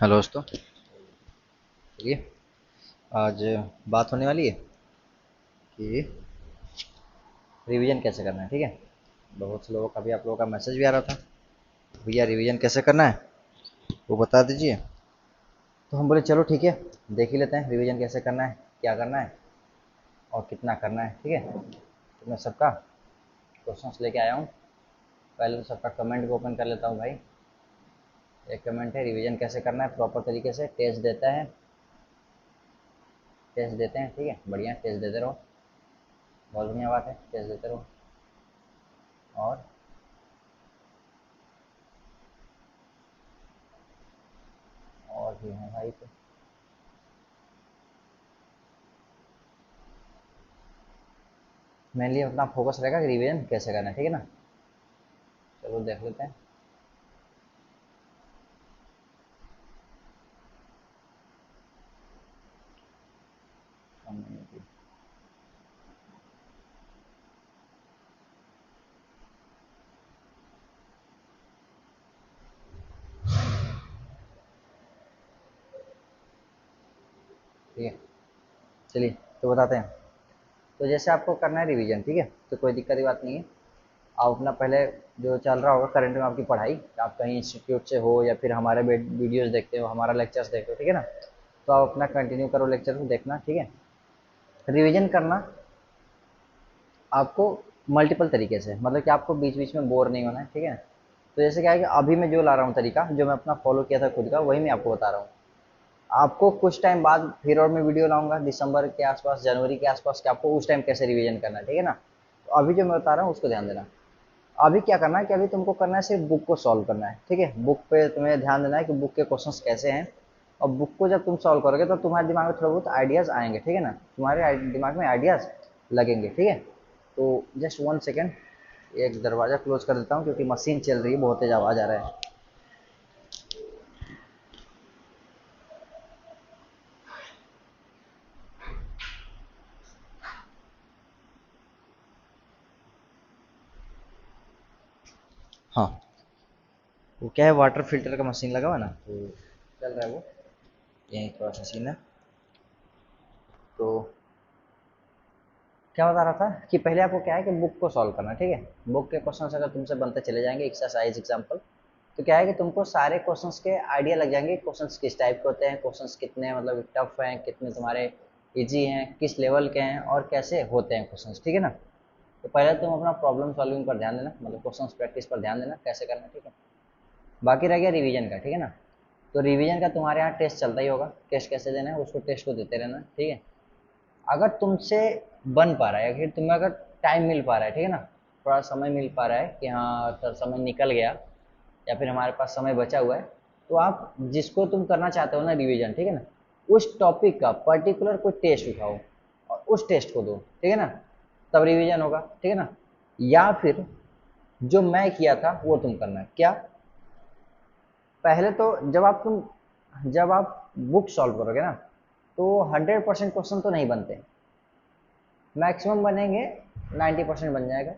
Hello दोस्तों। चलिए, आज बात होने वाली है कि रिवीजन कैसे करना है। ठीक है, बहुत से लोगों का भी, आप लोगों का मैसेज भी आ रहा था, भैया रिवीजन कैसे करना है वो बता दीजिए। तो हम बोले चलो ठीक है, देख ही लेते हैं रिवीजन कैसे करना है, क्या करना है और कितना करना है। ठीक है, तो मैं सबका क्वेश्चंस लेके आया हूँ। पहले तो सबका कमेंट को ओपन कर लेता हूँ भाई। एक कमेंट है, रिवीजन कैसे करना है प्रॉपर तरीके से, टेस्ट देता है, टेस्ट देते हैं। ठीक है, बढ़िया, टेस्ट देते रहो, बहुत बढ़िया बात है, टेस्ट देते रहो। और भी हैं भाई तो मेनली अपना फोकस रहेगा कि रिवीजन कैसे करना है। ठीक है ना, चलो देख लेते हैं। कम्युनिटी, ठीक है, चलिए तो बताते हैं। तो जैसे आपको करना है रिवीजन, ठीक है, तो कोई दिक्कत की बात नहीं है। आप अपना पहले जो चल रहा होगा करंट में आपकी पढ़ाई, आप कहीं इंस्टीट्यूट से हो या फिर हमारे वीडियोज़ देखते हो, हमारा लेक्चर्स देखते हो, ठीक है ना, तो आप अपना कंटिन्यू करो लेक्चर को देखना। ठीक है, रिवीजन करना आपको मल्टीपल तरीके से, मतलब कि आपको बीच बीच में बोर नहीं होना है। ठीक है, तो जैसे क्या है कि अभी मैं जो ला रहा हूँ तरीका, जो मैं अपना फॉलो किया था खुद का, वही मैं आपको बता रहा हूँ। आपको कुछ टाइम बाद फिर और मैं वीडियो लाऊंगा दिसंबर के आसपास, जनवरी के आसपास, कि आपको उस टाइम कैसे रिवीजन करना है। ठीक है ना, तो अभी जो मैं बता रहा हूँ उसको ध्यान देना। अभी क्या करना है कि अभी तुमको करना है सिर्फ बुक को सॉल्व करना है। ठीक है, बुक पे तुम्हें ध्यान देना है कि बुक के क्वेश्चंस कैसे हैं, और बुक को जब तुम सॉल्व करोगे तो तुम्हारे दिमाग में थोड़ा बहुत आइडियाज़ आएंगे। ठीक है ना, तुम्हारे दिमाग में आइडियाज़ लगेंगे। ठीक है, तो जस्ट 1 सेकेंड, एक दरवाज़ा क्लोज कर देता हूँ क्योंकि मशीन चल रही है, बहुत तेज आवाज़ आ रहा है। हाँ, वो क्या है, वाटर फिल्टर का मशीन लगा हुआ है ना, तो चल रहा है वो, यही थोड़ा सा सीन है। तो क्या बता रहा था कि पहले आपको क्या है कि बुक को सॉल्व करना है। ठीक है, बुक के क्वेश्चंस अगर तुमसे बनते चले जाएंगे एक्सरसाइज एग्जाम्पल, तो क्या है कि तुमको सारे क्वेश्चंस के आइडिया लग जाएंगे, क्वेश्चंस किस टाइप के होते हैं, क्वेश्चंस कितने मतलब टफ हैं, कितने तुम्हारे इजी हैं, किस लेवल के हैं और कैसे होते हैं क्वेश्चंस। ठीक है ना, तो पहले तुम अपना प्रॉब्लम सॉल्विंग पर ध्यान देना, मतलब क्वेश्चंस प्रैक्टिस पर ध्यान देना कैसे करना है। ठीक है, बाकी रह गया रिवीजन का। ठीक है ना, तो रिवीजन का तुम्हारे यहाँ टेस्ट चलता ही होगा, टेस्ट कैसे देना है उसको, टेस्ट को देते रहना। ठीक है, अगर तुमसे बन पा रहा है, अगर तुम्हें अगर टाइम मिल पा रहा है, ठीक है ना, थोड़ा समय मिल पा रहा है कि हाँ तो समय निकल गया या फिर हमारे पास समय बचा हुआ है, तो आप जिसको तुम करना चाहते हो ना रिवीजन, ठीक है ना, उस टॉपिक का पर्टिकुलर कोई टेस्ट उठाओ और उस टेस्ट को दो। ठीक है ना, तब रिवीजन होगा। ठीक है ना, या फिर जो मैं किया था वो तुम करना है क्या। पहले तो जब आप बुक सॉल्व करोगे ना, तो 100% क्वेश्चन तो नहीं बनते, मैक्सिमम बनेंगे, 90% बन जाएगा,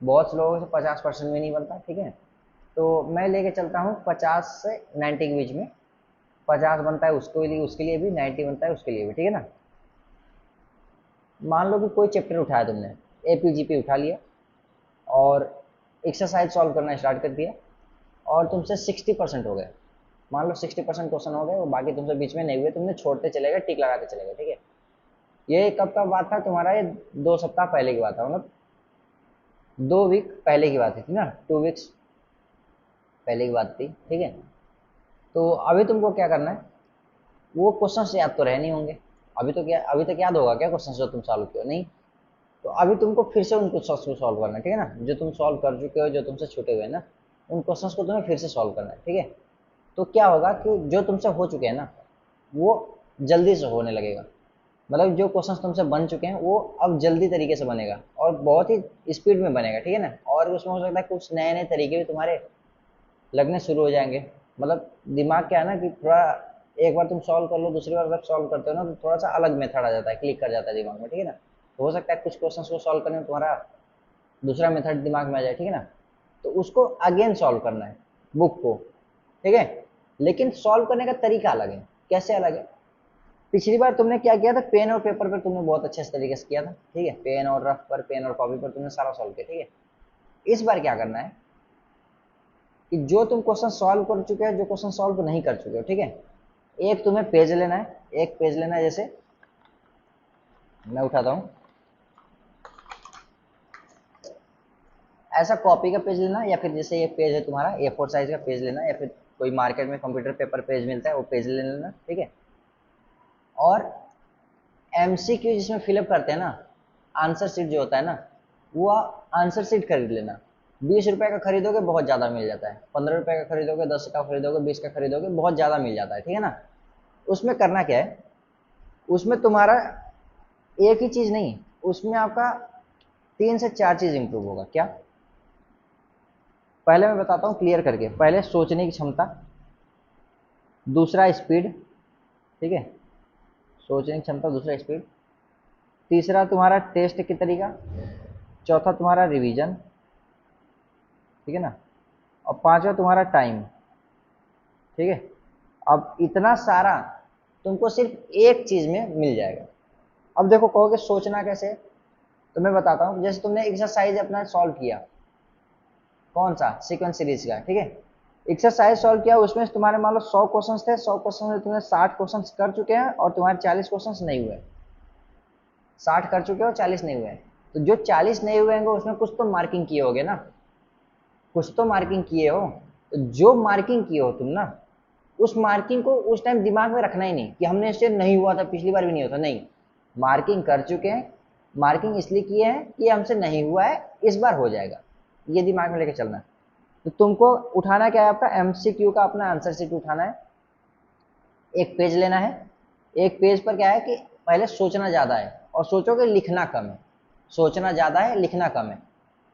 बहुत से लोगों से 50% भी नहीं बनता। ठीक है, तो मैं लेके चलता हूँ 50 से 90 के बीच में। 50 बनता है उसके लिए भी, 90 बनता है उसके लिए भी। ठीक है ना, मान लो कि कोई चैप्टर उठाया तुमने, एपीजीपी उठा लिया और एक्सरसाइज सॉल्व करना स्टार्ट कर दिया, और तुमसे 60% हो गए, मान लो 60% क्वेश्चन हो गए, वो बाकी तुमसे बीच में नहीं हुए, तुमने छोड़ते चले गए, टिक लगाते चले गए। ठीक है, ये कब का बात था तुम्हारा, ये 2 सप्ताह पहले की बात था, मतलब 2 वीक पहले की बात थी ना, 2 वीक्स पहले की बात थी। ठीक है, तो अभी तुमको क्या करना है, वो क्वेश्चन याद तो रहे नहीं होंगे, अभी तक याद होगा क्या क्वेश्चन जो तुम सॉल्व किए हो, नहीं। तो अभी तुमको फिर से उन क्वेश्चन को सॉल्व करना है। ठीक है ना, जो तुम सॉल्व कर चुके हो, जो तुमसे छूटे हुए हैं ना, उन क्वेश्चन को तुम्हें फिर से सॉल्व करना है। ठीक है, तो क्या होगा कि जो तुमसे हो चुके हैं ना, वो जल्दी से होने लगेगा, मतलब जो क्वेश्चंस तुमसे बन चुके हैं वो अब जल्दी तरीके से बनेगा और बहुत ही स्पीड में बनेगा। ठीक है ना, और उसमें हो सकता है कुछ नए नए तरीके भी तुम्हारे लगने शुरू हो जाएंगे। मतलब दिमाग क्या है ना कि थोड़ा, एक बार तुम सॉल्व कर लो, दूसरी बार जब सॉल्व करते हो ना, तो थोड़ा सा अलग मेथड आ जाता है, क्लिक कर जाता है दिमाग में। ठीक है ना, तो हो सकता है कुछ क्वेश्चंस को सॉल्व करने में तुम्हारा दूसरा मेथड दिमाग में आ जाए। ठीक है ना, तो उसको अगेन सॉल्व करना है बुक को। ठीक है, लेकिन सॉल्व करने का तरीका अलग है। कैसे अलग है? पिछली बार तुमने क्या किया था, पेन और पेपर पर तुमने बहुत अच्छे तरीके से किया था, ठीक है, पेन और रफ पर, पेन और कॉपी पर तुमने सारा सॉल्व किया, ठीक है। इस बार क्या करना है कि जो तुम क्वेश्चन सॉल्व कर चुके हो, जो क्वेश्चन सॉल्व नहीं कर चुके हो, ठीक है, एक तुम्हें पेज लेना है, एक पेज लेना है। जैसे मैं उठाता हूँ, ऐसा कॉपी का पेज लेना, या फिर जैसे ये पेज है तुम्हारा A4 साइज का पेज लेना, या फिर कोई मार्केट में कंप्यूटर पेपर पेज मिलता है वो पेज ले लेना, ठीक है। और MCQ जिसमें फिलअप करते हैं ना, आंसर शीट जो होता है ना, वो आंसर शीट खरीद लेना। 20 रुपए का खरीदोगे बहुत ज़्यादा मिल जाता है, 15 रुपए का खरीदोगे, 10 का खरीदोगे, 20 का खरीदोगे, बहुत ज़्यादा मिल जाता है, ठीक है ना। उसमें करना क्या है, उसमें तुम्हारा एक ही चीज़ नहीं, उसमें आपका 3 से 4 चीज़ इंप्रूव होगा। क्या? पहले मैं बताता हूँ क्लियर करके। पहले सोचने की क्षमता, दूसरा स्पीड, ठीक है, सोचने की क्षमता, दूसरा स्पीड, तीसरा तुम्हारा टेस्ट की तरीका, चौथा तुम्हारा रिवीजन, ठीक है ना, और पांचवा तुम्हारा टाइम, ठीक है। अब इतना सारा तुमको सिर्फ एक चीज में मिल जाएगा। अब देखो, कहोगे सोचना कैसे, तो मैं बताता हूँ। जैसे तुमने एक्सरसाइज अपना सॉल्व किया, कौन सा, सीक्वेंस सीरीज का, ठीक है, एक्सरसाइज सॉल्व किया, उसमें तुम्हारे मान लो 100 क्वेश्चन थे, 100 क्वेश्चन में तुमने 60 क्वेश्चन कर चुके हैं और तुम्हारे 40 क्वेश्चन नहीं हुए। 60 कर चुके हो, 40 नहीं हुए, तो जो 40 नहीं हुए हैं उसमें कुछ तो मार्किंग किए होगे ना, कुछ तो मार्किंग किए हो। तो जो मार्किंग किए हो तुम ना, उस मार्किंग को उस टाइम दिमाग में रखना ही नहीं कि हमने इससे नहीं हुआ था, पिछली बार भी नहीं होता, नहीं, मार्किंग कर चुके हैं, मार्किंग इसलिए किए हैं कि हमसे नहीं हुआ है, इस बार हो जाएगा, ये दिमाग में लेके चलना है। तो तुमको उठाना क्या है, आपका MCQ का अपना आंसर शीट उठाना है, एक पेज लेना है। एक पेज पर क्या है कि पहले सोचना ज़्यादा है और सोचोगे, लिखना कम है। सोचना ज़्यादा है, लिखना कम है।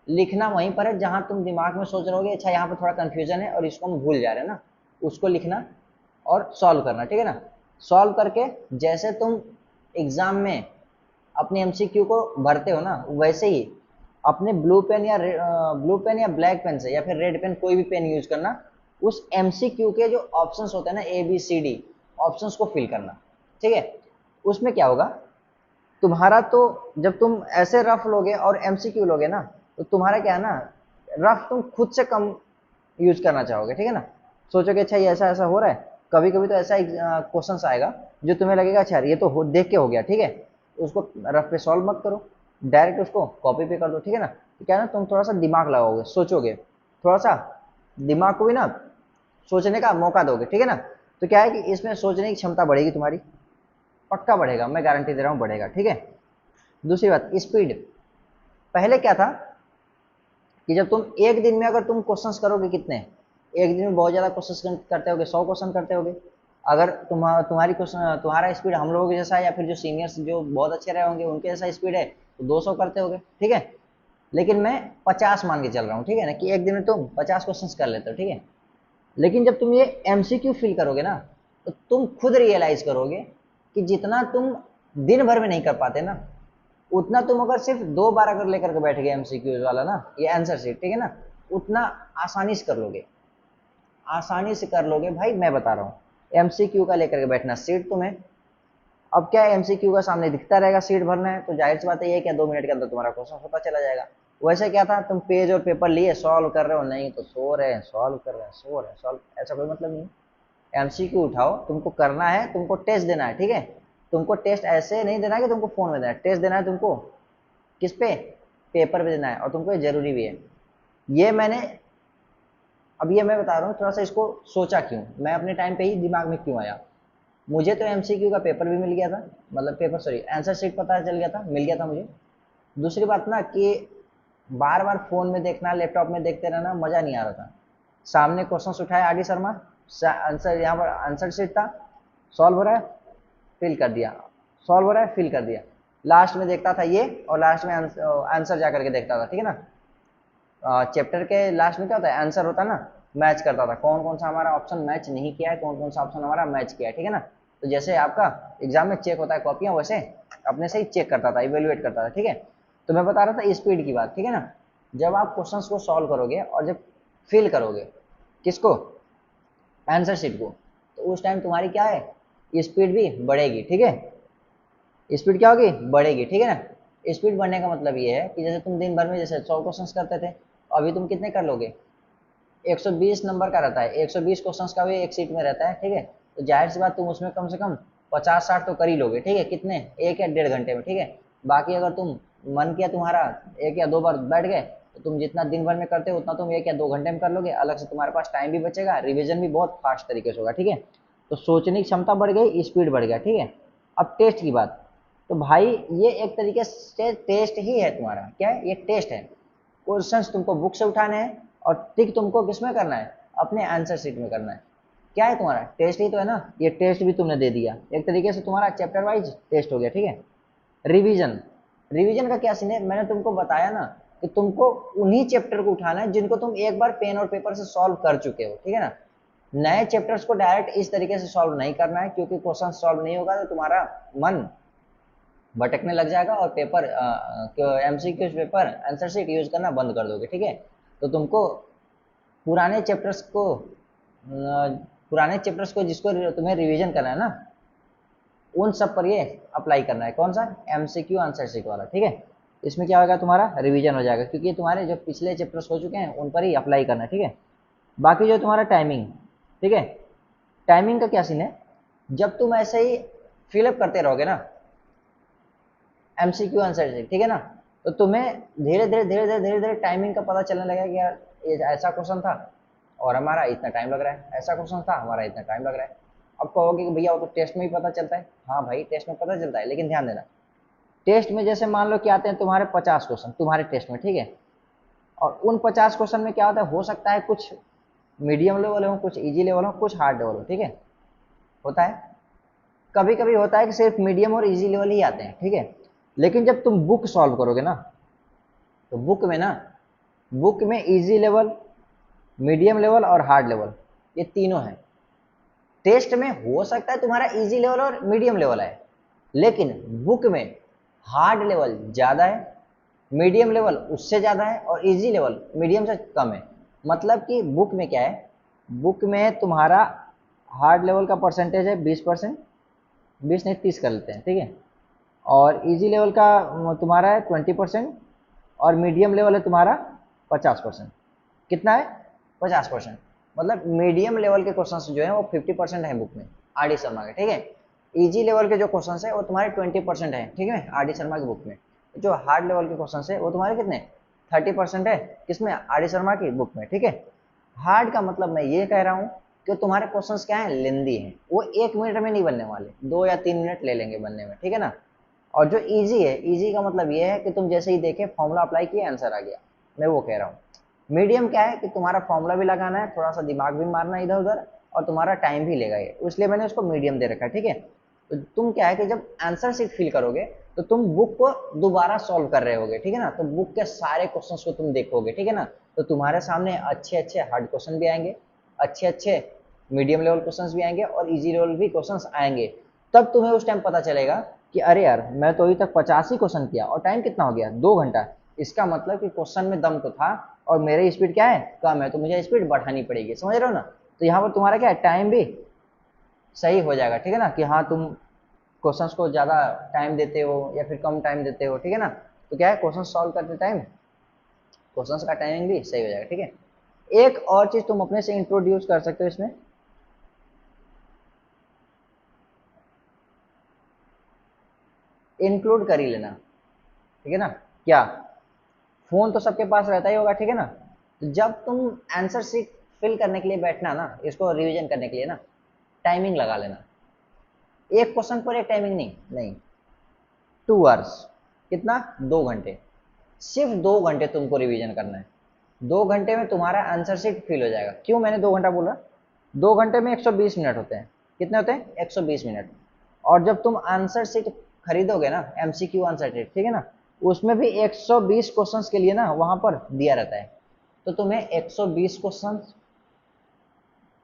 लिखना वहीं पर है जहां तुम दिमाग में सोच रहोगे, अच्छा यहाँ पर थोड़ा कंफ्यूजन है और इसको हम भूल जा रहे हैं ना, उसको लिखना और सॉल्व करना, ठीक है ना। सॉल्व करके जैसे तुम एग्जाम में अपने MCQ को भरते हो ना, वैसे ही अपने ब्लू पेन या ब्लैक पेन से, या फिर रेड पेन, कोई भी पेन यूज करना, उस MCQ के जो ऑप्शंस होते हैं ना, ABCD ऑप्शंस को फिल करना, ठीक है। उसमें क्या होगा, तुम्हारा तो जब तुम ऐसे रफ लोगे और MCQ लोगे ना, तो तुम्हारा क्या है ना, रफ तुम खुद से कम यूज करना चाहोगे, ठीक है ना। सोचोगे अच्छा ये ऐसा ऐसा हो रहा है, कभी कभी तो ऐसा क्वेश्चन आएगा जो तुम्हें लगेगा अच्छा ये तो देख के हो गया, ठीक है, उसको रफ पे सॉल्व मत करो, डायरेक्ट उसको कॉपी पे कर दो, ठीक है ना। तो क्या है ना, तुम थोड़ा सा दिमाग लगाओगे, सोचोगे, थोड़ा सा दिमाग को भी ना सोचने का मौका दोगे, ठीक है ना। तो क्या है कि इसमें सोचने की क्षमता बढ़ेगी तुम्हारी, पक्का बढ़ेगा, मैं गारंटी दे रहा हूँ बढ़ेगा, ठीक है। दूसरी बात, स्पीड। पहले क्या था कि जब तुम एक दिन में अगर तुम क्वेश्चंस करोगे, कितने, एक दिन में बहुत ज़्यादा क्वेश्चंस करते होगे, 100 क्वेश्चन करते होगे। अगर तुम्हारी क्वेश्चन, तुम्हारा स्पीड हम लोगों के जैसा है, या फिर जो सीनियर्स जो बहुत अच्छे रहे होंगे उनके जैसा स्पीड है, तो 200 करते होगे, ठीक है। लेकिन मैं 50 मान के चल रहा हूँ, ठीक है ना, कि एक दिन में तुम 50 क्वेश्चन कर लेते हो, ठीक है। लेकिन जब तुम ये MCQ फिल करोगे ना, तो तुम खुद रियलाइज करोगे कि जितना तुम दिन भर में नहीं कर पाते ना, उतना तुम अगर सिर्फ 2 बार अगर लेकर के बैठ गए MCQ वाला ना, ये आंसर शीट, ठीक है ना, उतना आसानी से कर लोगे, आसानी से कर लोगे भाई, मैं बता रहा हूँ। MCQ का लेकर के बैठना सीट तुम्हें, अब क्या है, MCQ का सामने दिखता रहेगा, सीट भरना है, तो जाहिर सी बात है ये क्या 2 मिनट के अंदर तुम्हारा क्वेश्चन होता चला जाएगा। वैसे क्या था, तुम पेज और पेपर लिए सॉल्व कर रहे हो, नहीं तो सो रहे हैं, सॉल्व कर रहे हैं, सो रहे हैं, सॉल्व, ऐसा कोई मतलब नहीं। MCQ उठाओ, तुमको करना है, तुमको टेस्ट देना है, ठीक है। तुमको टेस्ट ऐसे नहीं देना है कि तुमको फोन में देना है, टेस्ट देना है तुमको किस पे, पेपर पे देना है, और तुमको ये जरूरी भी है। ये मैंने, अब ये मैं बता रहा हूँ, थोड़ा सा इसको सोचा क्यों, मैं अपने टाइम पे ही दिमाग में क्यों आया। मुझे तो MCQ का पेपर भी मिल गया था, मतलब पेपर सॉरी आंसर शीट पता चल गया था, मिल गया था मुझे। दूसरी बात ना कि बार बार फोन में देखना, लैपटॉप में देखते रहना मजा नहीं आ रहा था। सामने क्वेश्चन उठाए आरडी शर्मा, आंसर यहाँ पर आंसर शीट था, सॉल्व हो रहा है, फिल कर दिया, सॉल्व हो रहा है, फिल कर दिया। लास्ट में देखता था ये, और लास्ट में आंसर जा करके देखता था, ठीक है ना। चैप्टर के लास्ट में क्या होता है, आंसर होता है ना, मैच करता था कौन कौन सा हमारा ऑप्शन मैच नहीं किया है, कौन कौन सा ऑप्शन हमारा मैच किया है, ठीक है ना। तो जैसे आपका एग्जाम में चेक होता है कॉपियां, वैसे अपने से ही चेक करता था, इवेल्युएट करता था, ठीक है। तो मैं बता रहा था स्पीड की बात, ठीक है ना। जब आप क्वेश्चंस को सॉल्व करोगे और जब फिल करोगे, किसको, आंसर शीट को, तो उस टाइम तुम्हारी क्या है, स्पीड भी बढ़ेगी, ठीक है, स्पीड क्या होगी, बढ़ेगी, ठीक है ना। स्पीड बढ़ने का मतलब ये है कि जैसे तुम दिन भर में जैसे 100 क्वेश्चंस करते थे, अभी तुम कितने कर लोगे, 120 नंबर का रहता है, 120 क्वेश्चंस का भी एक सीट में रहता है, ठीक है, तो जाहिर सी बात तुम उसमें कम से कम 50-60 तो कर ही लोगे, ठीक है, कितने, 1 या 1.5 घंटे में, ठीक है। बाकी अगर तुम मन किया तुम्हारा 1 या 2 बार बैठ गए, तो तुम जितना दिन भर में करते हो उतना तुम 1 या 2 घंटे में कर लोगे, अलग से तुम्हारे पास टाइम भी बचेगा, रिविजन भी बहुत फास्ट तरीके से होगा, ठीक है। तो सोचने की क्षमता बढ़ गई, स्पीड बढ़ गया, ठीक है। अब टेस्ट की बात, तो भाई ये एक तरीके से टेस्ट ही है तुम्हारा, क्या है, ये टेस्ट है। क्वेश्चंस तुमको बुक से उठाने हैं और टिक तुमको किसमें करना है, अपने आंसर शीट में करना है। क्या है तुम्हारा, टेस्ट ही तो है ना, ये टेस्ट भी तुमने दे दिया, एक तरीके से तुम्हारा चैप्टर वाइज टेस्ट हो गया, ठीक है। रिवीजन, रिवीजन का क्या सीन है, मैंने तुमको बताया ना कि तुमको उन्हीं चैप्टर को उठाना है जिनको तुम एक बार पेन और पेपर से सॉल्व कर चुके हो, ठीक है ना। नए चैप्टर्स को डायरेक्ट इस तरीके से सॉल्व नहीं करना है, क्योंकि क्वेश्चन सॉल्व नहीं होगा तो तुम्हारा मन भटकने लग जाएगा और paper MCQ paper answer sheet use करना बंद कर दोगे, ठीक है। तो तुमको पुराने चैप्टर्स को पुराने चैप्टर्स को जिसको तुम्हें रिवीजन करना है ना, उन सब पर ये अप्लाई करना है, कौन सा, एमसीक्यू आंसर शीट वाला, ठीक है। इसमें क्या होगा, तुम्हारा रिवीजन हो जाएगा, क्योंकि तुम्हारे जो पिछले चैप्टर्स हो चुके हैं उन पर ही अप्लाई करना है, ठीक है। बाकी जो तुम्हारा टाइमिंग, ठीक है, टाइमिंग का क्या सीन है, जब तुम ऐसे ही फिलअप करते रहोगे ना एमसीक्यू आंसर शीट, ठीक है ना, तो तुम्हें धीरे धीरे टाइमिंग का पता चलने लगेगा कि यार ये ऐसा क्वेश्चन था और हमारा इतना टाइम लग रहा है, ऐसा क्वेश्चन था हमारा इतना टाइम लग रहा है। अब कहोगे कि भैया वो तो टेस्ट में ही पता चलता है, हाँ भाई टेस्ट में पता चलता है, लेकिन ध्यान देना, टेस्ट में जैसे मान लो कि आते हैं तुम्हारे 50 क्वेश्चन तुम्हारे टेस्ट में, ठीक है, और उन 50 क्वेश्चन में क्या होता है, हो सकता है कुछ मीडियम लेवल हो, कुछ इजी लेवल हो, कुछ हार्ड लेवल हो, ठीक है, होता है। कभी कभी होता है कि सिर्फ मीडियम और इजी लेवल ही आते हैं, ठीक है। लेकिन जब तुम बुक सॉल्व करोगे ना, तो बुक में इजी लेवल, मीडियम लेवल और हार्ड लेवल, ये तीनों हैं। टेस्ट में हो सकता है तुम्हारा इजी लेवल और मीडियम लेवल है, लेकिन बुक में हार्ड लेवल ज़्यादा है, मीडियम लेवल उससे ज़्यादा है और इजी लेवल मीडियम से कम है। मतलब कि बुक में क्या है, बुक में तुम्हारा हार्ड लेवल का परसेंटेज है 20%, 20 नहीं 30 कर लेते हैं, ठीक है, और इजी लेवल का तुम्हारा है 20%, और मीडियम लेवल है तुम्हारा 50%। कितना है, 50%। मतलब मीडियम लेवल के क्वेश्चन जो है वो 50% है बुक में आर डी शर्मा के, ठीक है। इजी लेवल के जो क्वेश्चन है वो तुम्हारे 20% है, ठीक है, आर डी शर्मा की बुक में। जो हार्ड लेवल के क्वेश्चन है वो तुम्हारे कितने, 30% है, किसमें, आर डी शर्मा की बुक में, ठीक है। हार्ड का मतलब मैं ये कह रहा हूँ कि तुम्हारे क्वेश्चंस क्या है, लेंदी हैं, वो 1 मिनट में नहीं बनने वाले, 2 या 3 मिनट ले लेंगे बनने में, ठीक है ना। और जो इजी है, इजी का मतलब ये है कि तुम जैसे ही देखे फॉर्मूला अप्लाई किया आंसर आ गया, मैं वो कह रहा हूँ। मीडियम क्या है कि तुम्हारा फॉर्मूला भी लगाना है, थोड़ा सा दिमाग भी मारना है इधर उधर, और तुम्हारा टाइम भी लेगा ये, इसलिए मैंने उसको मीडियम दे रखा है, ठीक है। तो तुम क्या है कि जब आंसर शीट फिल करोगे तो तुम बुक को दोबारा सॉल्व कर रहे होगे, ठीक है ना, तो बुक के सारे क्वेश्चंस को तुम देखोगे, ठीक है ना। तो तुम्हारे सामने अच्छे अच्छे हार्ड क्वेश्चन भी आएंगे, अच्छे अच्छे मीडियम लेवल क्वेश्चंस भी आएंगे और इजी लेवल भी क्वेश्चंस आएंगे। तब तुम्हें उस टाइम पता चलेगा कि अरे यार मैं तो अभी तक 50 ही क्वेश्चन किया और टाइम कितना हो गया, 2 घंटा। इसका मतलब कि क्वेश्चन में दम तो था और मेरी स्पीड क्या है, कम है, तो मुझे स्पीड बढ़ानी पड़ेगी, समझ रहे हो ना। तो यहाँ पर तुम्हारा क्या है, टाइम भी सही हो जाएगा, ठीक है ना, कि हाँ तुम क्वेश्चंस को ज़्यादा टाइम देते हो या फिर कम टाइम देते हो, ठीक है ना। तो क्या है, क्वेश्चन सॉल्व करते टाइम क्वेश्चंस का टाइमिंग भी सही हो जाएगा, ठीक है। एक और चीज़ तुम अपने से इंट्रोड्यूस कर सकते हो इसमें, इंक्लूड कर ही लेना, ठीक है ना। क्या, फोन तो सबके पास रहता ही होगा, ठीक है ना। तो जब तुम आंसर शीट फिल करने के लिए बैठना ना, इसको रिवीजन करने के लिए ना, टाइमिंग लगा लेना, एक क्वेश्चन पर एक टाइमिंग नहीं, नहीं, 2 आवर्स, कितना, 2 घंटे, सिर्फ 2 घंटे तुमको रिवीजन करना है। 2 घंटे में तुम्हारा आंसर शीट फिल हो जाएगा। क्यों मैंने 2 घंटा बोला, 2 घंटे में 120 मिनट होते हैं, कितने होते हैं, 120 मिनट। और जब तुम आंसर शीट खरीदोगे ना, एमसीक्यू आंसर शीट, ठीक है ना, उसमें भी 120 क्वेश्चंस के लिए ना वहां पर दिया रहता है। तो तुम्हें 120 क्वेश्चन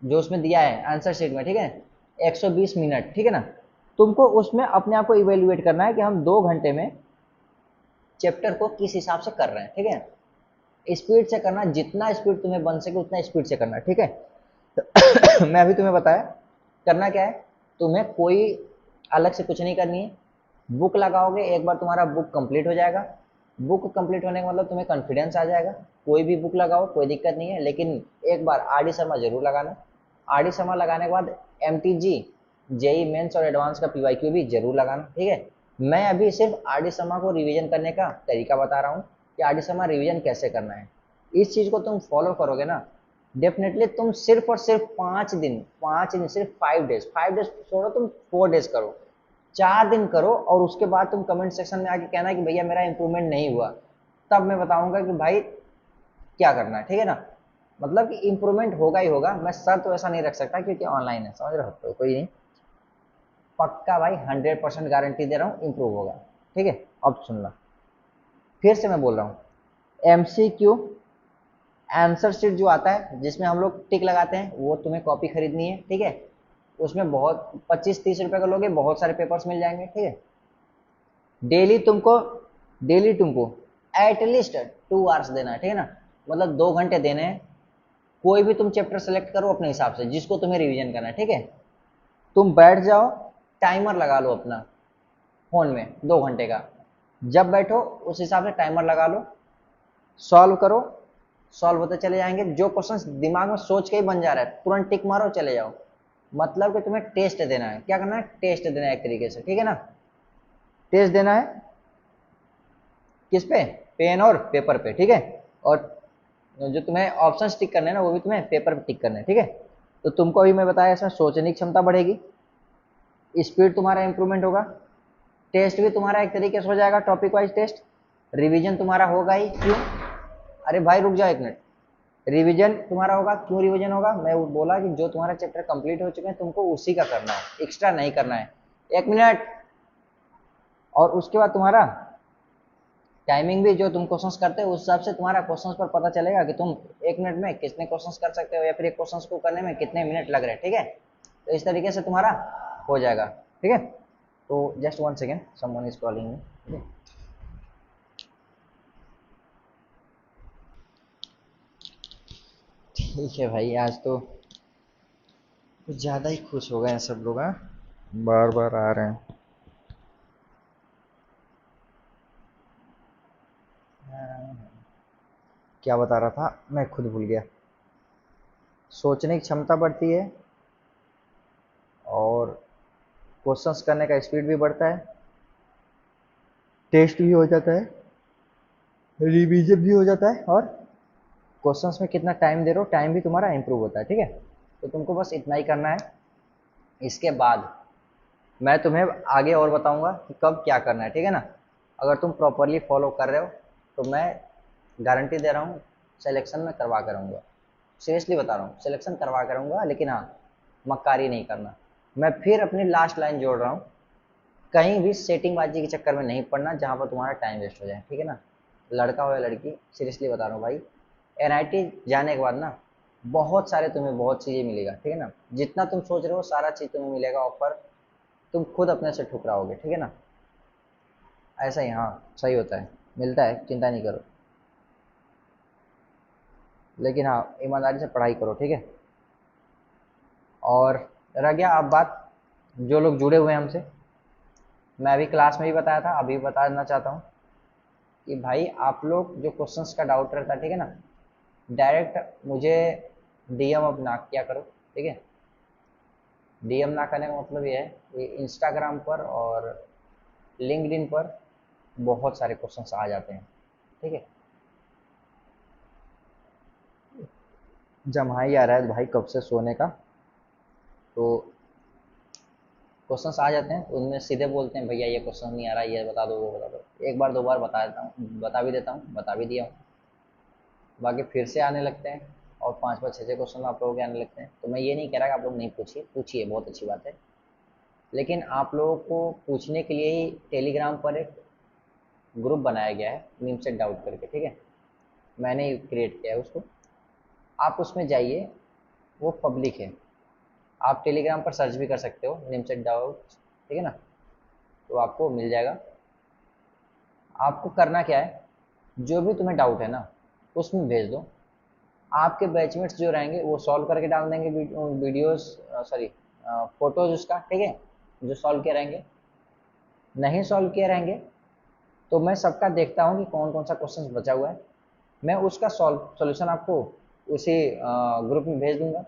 जो उसमें दिया है आंसर शीट में, ठीक है, 120 मिनट, ठीक है ना, तुमको उसमें अपने आप को इवेल्युएट करना है कि हम 2 घंटे में चैप्टर को किस हिसाब से कर रहे हैं, ठीक है। स्पीड से करना, जितना स्पीड तुम्हें बन सके उतना स्पीड से करना, ठीक है। मैं अभी तुम्हें बताया करना क्या है, तुम्हें कोई अलग से कुछ नहीं करनी है। बुक लगाओगे, एक बार तुम्हारा बुक कंप्लीट हो जाएगा। बुक कंप्लीट होने का मतलब तुम्हें कॉन्फिडेंस आ जाएगा। कोई भी बुक लगाओ, कोई दिक्कत नहीं है, लेकिन एक बार आर डी शर्मा जरूर लगाना। आर डी शर्मा लगाने के बाद M T G, JEE mains और एडवांस का पीवाईक्यू भी जरूर लगाना, ठीक है। मैं अभी सिर्फ आर डी शर्मा को रिवीजन करने का तरीका बता रहा हूँ कि आर डी शर्मा रिवीजन कैसे करना है। इस चीज को तुम फॉलो करोगे ना, डेफिनेटली तुम सिर्फ और सिर्फ 5 दिन, 5 दिन, सिर्फ 5 डेज, 5 डेज छोड़ो, तुम 4 डेज करो, 4 दिन करो, और उसके बाद तुम कमेंट सेक्शन में आके कहना कि भैया मेरा इंप्रूवमेंट नहीं हुआ। तब मैं बताऊंगा कि भाई क्या करना है, ठीक है ना। मतलब कि इंप्रूवमेंट होगा ही होगा, मैं सर तो ऐसा नहीं रख सकता क्योंकि ऑनलाइन है, समझ रहे हो, तो कोई नहीं, पक्का भाई 100% गारंटी दे रहा हूँ इंप्रूव होगा, ठीक है। अब सुनना, फिर से मैं बोल रहा हूँ, एमसीक्यू आंसर शीट जो आता है जिसमें हम लोग टिक लगाते हैं, वो तुम्हें कॉपी खरीदनी है, ठीक है। उसमें बहुत 25-30 रुपए का लोगे, बहुत सारे पेपर्स मिल जाएंगे, ठीक है। डेली तुमको डेली तुमको एटलीस्ट 2 आवर्स देना है, ठीक है ना। मतलब 2 घंटे देने हैं। कोई भी तुम चैप्टर सेलेक्ट करो अपने हिसाब से जिसको तुम्हें रिवीजन करना है, ठीक है। तुम बैठ जाओ, टाइमर लगा लो अपना फोन में 2 घंटे का। जब बैठो उस हिसाब से टाइमर लगा लो, सॉल्व करो, सॉल्व होते चले जाएंगे। जो क्वेश्चंस दिमाग में सोच के ही बन जा रहा है, तुरंत टिक मारो, चले जाओ। मतलब कि तुम्हें टेस्ट देना है, क्या करना है, टेस्ट देना है एक तरीके से, ठीक है ना। टेस्ट देना है किस पे, पेन और पेपर पे, ठीक है। और जो तुम्हें ऑप्शन टिक करने हैं ना, वो भी तुम्हें पेपर पे टिक करने हैं, ठीक है। तो तुमको अभी मैं बताया, इसमें सोचने की क्षमता बढ़ेगी, स्पीड तुम्हारा इंप्रूवमेंट होगा, टेस्ट भी तुम्हारा एक तरीके से हो जाएगा, टॉपिक वाइज टेस्ट। रिवीजन तुम्हारा होगा ही, क्यों, अरे भाई रुक जाओ 1 मिनट। रिवीजन तुम्हारा होगा, क्यों रिवीजन होगा, मैं वो बोला कि जो तुम्हारा चैप्टर कंप्लीट हो चुके हैं तुमको उसी का करना है, एक्स्ट्रा नहीं करना है। 1 मिनट। और उसके बाद तुम्हारा टाइमिंग भी जो तुम क्वेश्चंस करते हो उस हिसाब से तुम्हारा क्वेश्चंस पर पता चलेगा कि तुम 1 मिनट में कितने क्वेश्चंस कर सकते हो, या फिर एक क्वेश्चंस को करने में कितने मिनट लग रहे हैं, ठीक है। तो इस तरीके से तुम्हारा हो जाएगा, ठीक है। तो just 1 second, someone is calling me. ठीक है भाई, आज तो कुछ ज़्यादा ही खुश हो गए हैं सब लोग, हाँ, बार बार आ रहे हैं। क्या बता रहा था, मैं खुद भूल गया। सोचने की क्षमता बढ़ती है, और क्वेश्चंस करने का स्पीड भी बढ़ता है, टेस्ट भी हो जाता है, रिवीजन भी हो जाता है, और क्वेश्चंस में कितना टाइम दे रहे हो, टाइम भी तुम्हारा इंप्रूव होता है, ठीक है। तो तुमको बस इतना ही करना है। इसके बाद मैं तुम्हें आगे और बताऊंगा कि कब क्या करना है, ठीक है ना। अगर तुम प्रॉपरली फॉलो कर रहे हो तो मैं गारंटी दे रहा हूँ सिलेक्शन में करवा करूँगा, सीरियसली बता रहा हूँ, सिलेक्शन करवा करूँगा। लेकिन हाँ, मक्कारी नहीं करना। मैं फिर अपनी लास्ट लाइन जोड़ रहा हूँ, कहीं भी सेटिंगबाजी के चक्कर में नहीं पड़ना जहाँ पर तुम्हारा टाइम वेस्ट हो जाए, ठीक है ना। लड़का हो या लड़की, सीरियसली बता रहा हूँ भाई, एनआईटी जाने के बाद ना बहुत सारे तुम्हें बहुत चीज़ें मिलेगा, ठीक है ना। जितना तुम सोच रहे हो सारा चीज़ तुम्हें मिलेगा ऑफर, तुम खुद अपने से ठुकराओगे, ठीक है ना। ऐसा ही, हाँ सही होता है, मिलता है, चिंता नहीं करो। लेकिन हाँ, ईमानदारी से पढ़ाई करो, ठीक है। और रह गया अब बात, जो लोग जुड़े हुए हैं हमसे, मैं अभी क्लास में भी बताया था, अभी बता देना चाहता हूँ कि भाई आप लोग जो क्वेश्चंस का डाउट रहता है, ठीक है ना, डायरेक्ट मुझे डीएम अब ना किया करो, ठीक है। डीएम ना करने का मतलब ये है कि इंस्टाग्राम पर और लिंक्डइन पर बहुत सारे क्वेश्चंस आ जाते हैं, ठीक है। जम्हाई आ रहा है भाई कब से सोने का, तो क्वेश्चंस आ जाते हैं तो उनमें सीधे बोलते हैं भैया ये क्वेश्चन नहीं आ रहा, ये बता दो, वो बता दो। एक बार 2 बार बता देता हूँ, बता भी देता हूँ, बता भी दिया हूँ, बाकी फिर से आने लगते हैं, और 5-5 6-6 क्वेश्चन आप लोगों के आने लगते हैं। तो मैं ये नहीं कह रहा कि आप लोग नहीं पूछिए, पूछिए, बहुत अच्छी बात है। लेकिन आप लोगों को पूछने के लिए ही टेलीग्राम पर एक ग्रुप बनाया गया है, मीम सेट डाउट करके, ठीक है। मैंने क्रिएट किया है उसको, आप उसमें जाइए, वो पब्लिक है। आप टेलीग्राम पर सर्च भी कर सकते हो निमसेट डाउट, ठीक है ना, तो आपको मिल जाएगा। आपको करना क्या है, जो भी तुम्हें डाउट है ना उसमें भेज दो, आपके बैचमेट्स जो रहेंगे वो सॉल्व करके डाल देंगे वीडियोस, सॉरी फोटोज उसका, ठीक है, जो सॉल्व किए रहेंगे। नहीं सॉल्व किए रहेंगे तो मैं सबका देखता हूँ कि कौन कौन सा क्वेश्चन बचा हुआ है, मैं उसका सॉल्यूशन आपको उसी ग्रुप में भेज दूंगा।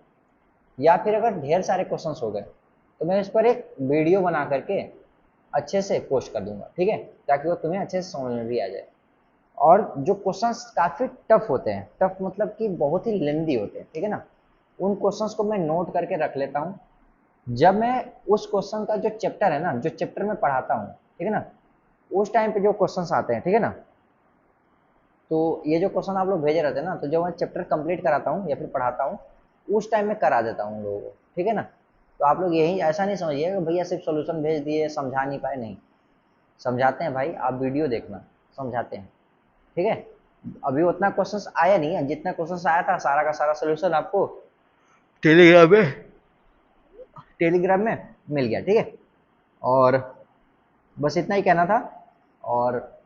या फिर अगर ढेर सारे क्वेश्चंस हो गए तो मैं इस पर एक वीडियो बना करके अच्छे से पोस्ट कर दूंगा, ठीक है, ताकि वो तुम्हें अच्छे से समझ में भी आ जाए। और जो क्वेश्चंस काफ़ी टफ होते हैं, टफ मतलब कि बहुत ही लेंदी होते हैं, ठीक है ना, उन क्वेश्चंस को मैं नोट करके रख लेता हूँ। जब मैं उस क्वेश्चन का जो चैप्टर है ना, जो चैप्टर में पढ़ाता हूँ, ठीक है ना, उस टाइम पे जो क्वेश्चंस आते हैं, ठीक है ना, तो ये जो क्वेश्चन आप लोग भेजे रहते हैं ना, तो जब मैं चैप्टर कंप्लीट कराता हूँ या फिर पढ़ाता हूँ उस टाइम में करा देता हूँ उन लोगों को, ठीक है ना। तो आप लोग यही ऐसा नहीं समझिए कि भैया सिर्फ सोल्यूशन भेज दिए समझा नहीं पाए, नहीं, समझाते हैं भाई, आप वीडियो देखना, समझाते हैं, ठीक है। अभी उतना क्वेश्चंस आया नहीं है, जितना क्वेश्चंस आया था सारा का सारा सोल्यूशन आपको टेलीग्राम में टेलीग्राम में मिल गया, ठीक है। और बस इतना ही कहना था। और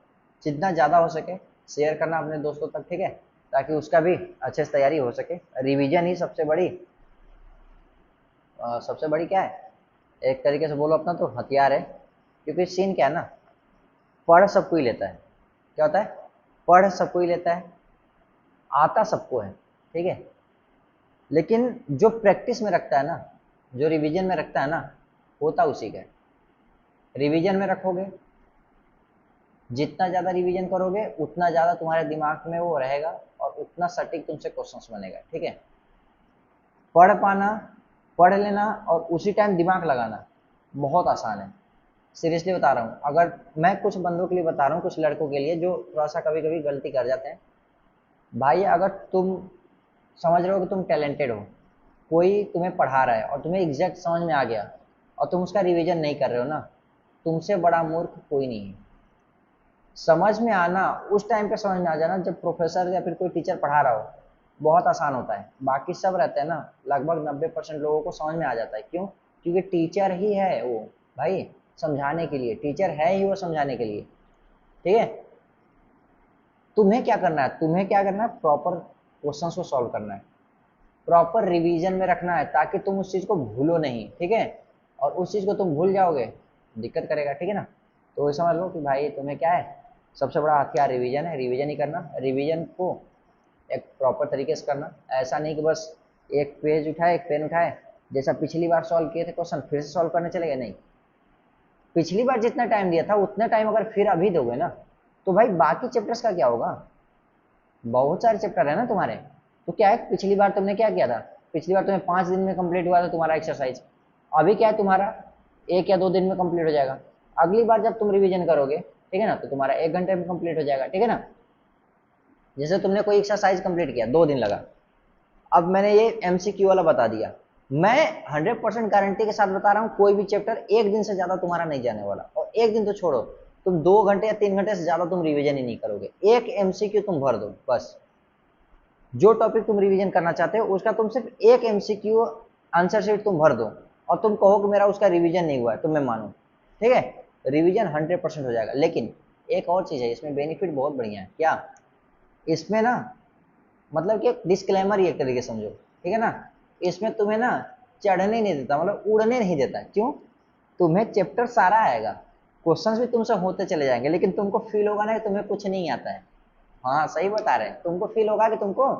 जितना ज़्यादा हो सके शेयर करना अपने दोस्तों तक, ठीक है, ताकि उसका भी अच्छे से तैयारी हो सके। रिवीजन ही सबसे बड़ी क्या है, एक तरीके से बोलो अपना तो हथियार है। क्योंकि सीन क्या है ना, पढ़ सब कोई लेता है, क्या होता है, पढ़ सब कोई लेता है, आता सबको है, ठीक है, लेकिन जो प्रैक्टिस में रखता है ना, जो रिवीजन में रखता है ना, होता उसी का है। रिवीजन में रखोगे, जितना ज़्यादा रिवीजन करोगे उतना ज़्यादा तुम्हारे दिमाग में वो रहेगा और उतना सटीक तुमसे क्वेश्चंस बनेगा, ठीक है। पढ़ पाना, पढ़ लेना और उसी टाइम दिमाग लगाना बहुत आसान है, सीरियसली बता रहा हूँ। अगर मैं कुछ बंदों के लिए बता रहा हूँ, कुछ लड़कों के लिए जो थोड़ा सा कभी कभी गलती कर जाते हैं, भाई अगर तुम समझ रहे हो कि तुम टैलेंटेड हो, कोई तुम्हें पढ़ा रहा है और तुम्हें एग्जैक्ट समझ में आ गया और तुम उसका रिवीजन नहीं कर रहे हो ना, तुमसे बड़ा मूर्ख कोई नहीं है। समझ में आना उस टाइम पे समझ में आ जाना जब प्रोफेसर या फिर कोई टीचर पढ़ा रहा हो, बहुत आसान होता है। बाकी सब रहते हैं ना, लगभग 90% लोगों को समझ में आ जाता है। क्यों? क्योंकि टीचर ही है वो, भाई, समझाने के लिए, टीचर है ही वो समझाने के लिए, ठीक है। तुम्हें क्या करना है, तुम्हें क्या करना है, प्रॉपर क्वेश्चन को सॉल्व करना है, प्रॉपर रिवीजन में रखना है, ताकि तुम उस चीज़ को भूलो नहीं, ठीक है। और उस चीज़ को तुम भूल जाओगे दिक्कत करेगा, ठीक है ना। तो ये समझ लो कि भाई तुम्हें क्या है, सबसे बड़ा हथियार रिवीजन है, रिवीजन ही करना। रिवीजन को एक प्रॉपर तरीके से करना, ऐसा नहीं कि बस एक पेज उठाए, एक पेन उठाए, जैसा पिछली बार सॉल्व किए थे क्वेश्चन फिर से सॉल्व करने चले गए, नहीं। पिछली बार जितना टाइम दिया था उतना टाइम अगर फिर अभी दोगे ना, तो भाई बाकी चैप्टर्स का क्या होगा, बहुत सारे चैप्टर है ना तुम्हारे। तो क्या है, पिछली बार तुमने क्या किया था, पिछली बार तुम्हें 5 दिन में कंप्लीट हुआ था तुम्हारा एक्सरसाइज, अभी क्या है तुम्हारा 1 या 2 दिन में कंप्लीट हो जाएगा। अगली बार जब तुम रिवीजन करोगे, ठीक है ना, तो तुम्हारा 1 घंटे में कंप्लीट हो जाएगा, ठीक है ना। जैसे तुमने कोई एक्सरसाइज कंप्लीट किया, 2 दिन लगा, अब मैंने ये एमसीक्यू वाला बता दिया, मैं 100% गारंटी के साथ बता रहा हूँ कोई भी चैप्टर 1 दिन से ज्यादा तुम्हारा नहीं जाने वाला। और 1 दिन तो छोड़ो, तुम 2 घंटे या 3 घंटे से ज्यादा तुम रिवीजन ही नहीं करोगे, एक एमसीक्यू तुम भर दो बस। जो टॉपिक तुम रिवीजन करना चाहते हो उसका तुम सिर्फ एक एमसीक्यू आंसर शीट तुम भर दो, और तुम कहो कि मेरा उसका रिवीजन नहीं हुआ है, तो मैं मानू, ठीक है, रिवीजन 100% हो जाएगा। लेकिन एक और चीज़ है, इसमें बेनिफिट बहुत बढ़िया है, क्या, इसमें ना, मतलब कि एक डिस्क्लेमर ही एक तरीके से समझो, ठीक है ना, इसमें तुम्हें ना चढ़ने नहीं देता, मतलब उड़ने नहीं देता। क्यों? तुम्हें चैप्टर सारा आएगा, क्वेश्चंस भी तुमसे होते चले जाएंगे, लेकिन तुमको फील होगा ना कि तुम्हें कुछ नहीं आता है। हाँ सही बता रहे हैं, तुमको फील होगा कि तुमको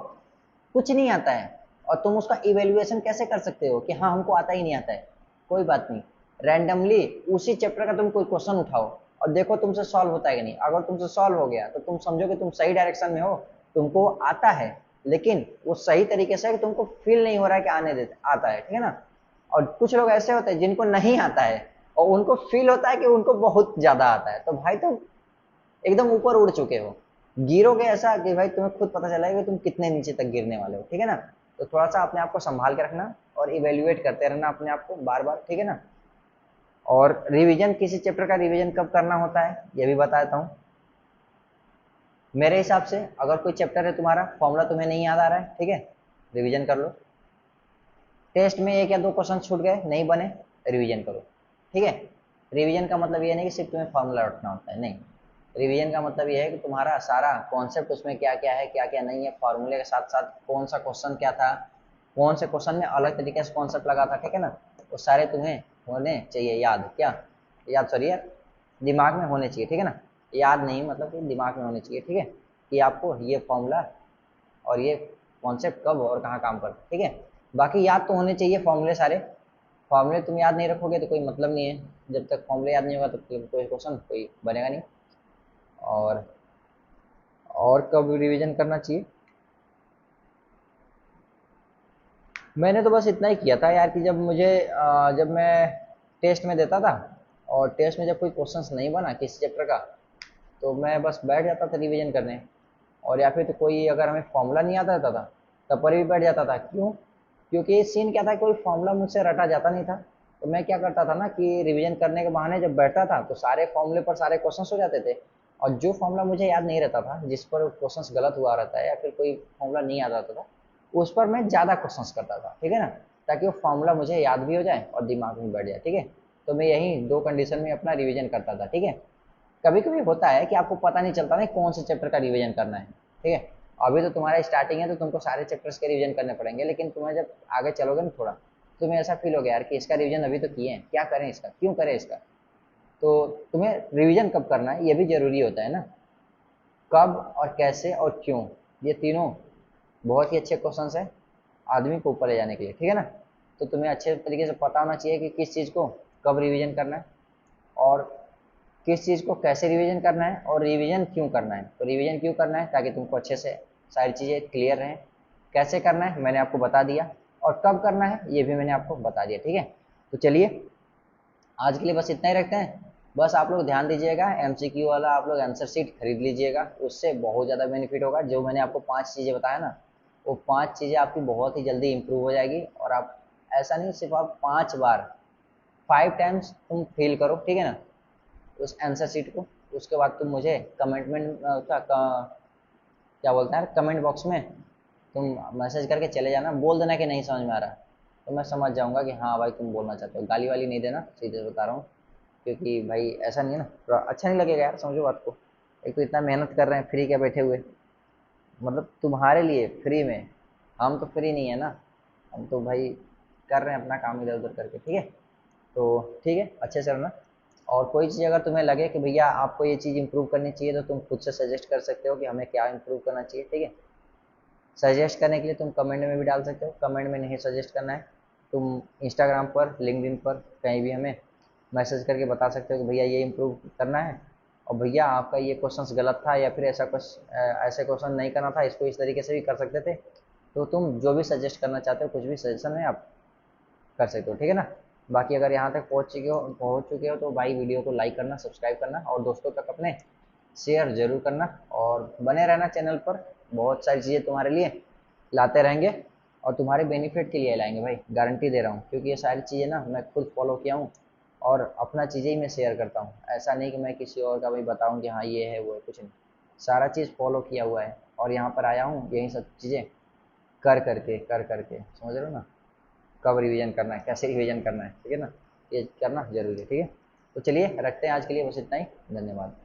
कुछ नहीं आता है, और तुम उसका इवेल्युएशन कैसे कर सकते हो कि हाँ हमको आता ही नहीं आता है। कोई बात नहीं, रैंडमली उसी चैप्टर का तुम कोई क्वेश्चन उठाओ और देखो तुमसे सॉल्व होता है कि नहीं। अगर तुमसे सॉल्व हो गया तो तुम समझो कि तुम सही डायरेक्शन में हो, तुमको आता है, लेकिन वो सही तरीके से है कि तुमको फील नहीं हो रहा है कि आता है, ठीक है ना। और कुछ लोग ऐसे होते हैं जिनको नहीं आता है और उनको फील होता है कि उनको बहुत ज्यादा आता है, तो भाई तुम एकदम ऊपर उड़ चुके हो, गिरोगे ऐसा कि भाई तुम्हें खुद पता चला है कि तुम कितने नीचे तक गिरने वाले हो, ठीक है ना। तो थोड़ा सा अपने आप को संभाल के रखना और इवेल्युएट करते रहना अपने आप को बार बार, ठीक है ना। और रिवीजन, किसी चैप्टर का रिवीजन कब करना होता है ये भी बताता हूँ। मेरे हिसाब से अगर कोई चैप्टर है तुम्हारा, फॉर्मूला तुम्हें नहीं याद आ रहा है, ठीक है, रिवीजन कर लो। टेस्ट में 1 या 2 क्वेश्चन छूट गए, नहीं बने, रिवीजन करो, ठीक है। रिवीजन का मतलब ये नहीं कि सिर्फ तुम्हें फॉर्मूला रटना होता है, नहीं, रिवीजन का मतलब ये है कि तुम्हारा सारा कॉन्सेप्ट उसमें क्या क्या है, क्या क्या नहीं है, फॉर्मूले के साथ साथ कौन सा क्वेश्चन क्या था, कौन से क्वेश्चन में अलग तरीके से कॉन्सेप्ट लगा था, ठीक है ना, वो सारे तुम्हें होने चाहिए याद। क्या याद, सॉरी यार, दिमाग में होने चाहिए, ठीक है ना। याद नहीं, मतलब कि दिमाग में होने चाहिए, ठीक है, कि आपको ये फॉर्मूला और ये कॉन्सेप्ट कब और कहाँ काम करता है, ठीक है। बाकी याद तो होने चाहिए फॉर्मूले सारे। फॉर्मूले तुम याद नहीं रखोगे तो कोई मतलब नहीं है। जब तक फॉर्मूले याद नहीं होगा तब तक कोई क्वेश्चन कोई बनेगा नहीं। और कब रिवीजन करना चाहिए, मैंने तो बस इतना ही किया था यार कि जब मुझे जब मैं टेस्ट में देता था और टेस्ट में जब कोई क्वेश्चंस नहीं बना किसी चैप्टर का, तो मैं बस बैठ जाता था रिवीजन करने। और या फिर तो कोई अगर हमें फॉर्मूला नहीं आता रहता था तब पर भी बैठ जाता था। क्यों? क्योंकि सीन क्या था, कोई फॉर्मूला मुझसे रटा जाता नहीं था। तो मैं क्या करता था ना कि रिवीजन करने के बहाने जब बैठता था तो सारे फॉर्मूले पर सारे क्वेश्चंस हो जाते थे। और जो फॉर्मूला मुझे याद नहीं रहता था, जिस पर क्वेश्चंस गलत हुआ रहता है या फिर कोई फॉर्मूला नहीं याद आता था, उस पर मैं ज़्यादा क्वेश्चंस करता था, ठीक है ना, ताकि वो फॉर्मूला मुझे याद भी हो जाए और दिमाग में बैठ जाए, ठीक है। तो मैं यही दो कंडीशन में अपना रिवीजन करता था, ठीक है। कभी कभी होता है कि आपको पता नहीं चलता ना कौन से चैप्टर का रिवीजन करना है, ठीक है। अभी तो तुम्हारा स्टार्टिंग है तो तुमको सारे चैप्टर्स के रिवीजन करने पड़ेंगे, लेकिन तुम्हें जब आगे चलोगे ना थोड़ा, तुम्हें ऐसा फील हो गया यार कि इसका रिवीजन अभी तो किए हैं, क्या करें इसका, क्यों करें इसका। तो तुम्हें रिवीजन कब करना है ये भी जरूरी होता है ना। कब और कैसे और क्यों, ये तीनों बहुत ही अच्छे क्वेश्चन है आदमी को ऊपर ले जाने के लिए, ठीक है ना। तो तुम्हें अच्छे तरीके से पता होना चाहिए कि किस चीज़ को कब रिवीजन करना है और किस चीज़ को कैसे रिवीजन करना है और रिवीजन क्यों करना है। तो रिवीजन क्यों करना है, ताकि तुमको अच्छे से सारी चीज़ें क्लियर रहें। कैसे करना है मैंने आपको बता दिया, और कब करना है ये भी मैंने आपको बता दिया, ठीक है। तो चलिए आज के लिए बस इतना ही रखते हैं। बस आप लोग ध्यान दीजिएगा, एमसीक्यू वाला आप लोग आंसर शीट खरीद लीजिएगा, उससे बहुत ज़्यादा बेनिफिट होगा। जो मैंने आपको 5 चीज़ें बताया ना, वो 5 चीज़ें आपकी बहुत ही जल्दी इंप्रूव हो जाएगी। और आप ऐसा नहीं, सिर्फ आप 5 बार 5 टाइम्स तुम फिल करो, ठीक है ना, उस आंसर शीट को। उसके बाद तुम मुझे कमेंट में क्या बोलते हैं, कमेंट बॉक्स में तुम मैसेज करके चले जाना, बोल देना कि नहीं समझ में आ रहा। तो मैं समझ जाऊंगा कि हाँ भाई तुम बोलना चाहते हो। गाली वाली नहीं देना, सीधे बता रहा हूँ। क्योंकि भाई ऐसा नहीं है ना, थोड़ा अच्छा नहीं लगेगा यार, समझो बात को। एक तो इतना मेहनत कर रहे हैं फ्री के बैठे हुए, मतलब तुम्हारे लिए फ्री में। हम तो फ्री नहीं है ना, हम तो भाई कर रहे हैं अपना काम इधर उधर करके, ठीक है। तो ठीक है, अच्छे से रहना। और कोई चीज़ अगर तुम्हें लगे कि भैया आपको ये चीज़ इंप्रूव करनी चाहिए तो तुम खुद से सजेस्ट कर सकते हो कि हमें क्या इंप्रूव करना चाहिए, ठीक है। सजेस्ट करने के लिए तुम कमेंट में भी डाल सकते हो, कमेंट में नहीं सजेस्ट करना है, तुम इंस्टाग्राम पर, लिंक्डइन पर कहीं भी हमें मैसेज करके बता सकते हो कि भैया ये इंप्रूव करना है, और भैया आपका ये क्वेश्चन गलत था, या फिर ऐसा कुछ ऐसे क्वेश्चन नहीं करना था, इसको इस तरीके से भी कर सकते थे। तो तुम जो भी सजेस्ट करना चाहते हो, कुछ भी सजेशन है आप कर सकते हो, ठीक है ना। बाकी अगर यहाँ तक पहुँच चुके हो तो भाई वीडियो को लाइक करना, सब्सक्राइब करना और दोस्तों तक अपने शेयर जरूर करना, और बने रहना चैनल पर। बहुत सारी चीज़ें तुम्हारे लिए लाते रहेंगे और तुम्हारे बेनिफिट के लिए लाएंगे भाई, गारंटी दे रहा हूँ। क्योंकि ये सारी चीज़ें ना मैं खुद फॉलो किया हूँ और अपना चीज़ें ही मैं शेयर करता हूँ। ऐसा नहीं कि मैं किसी और का भाई बताऊँ कि हाँ ये है वो है, कुछ नहीं। सारा चीज़ फॉलो किया हुआ है और यहाँ पर आया हूँ यही सब चीज़ें कर करके, समझ रहे हो ना। कब रिवीजन करना है, कैसे रिवीजन करना है, ठीक है ना, ये करना जरूरी है, ठीक है। तो चलिए रखते हैं आज के लिए बस इतना ही। धन्यवाद।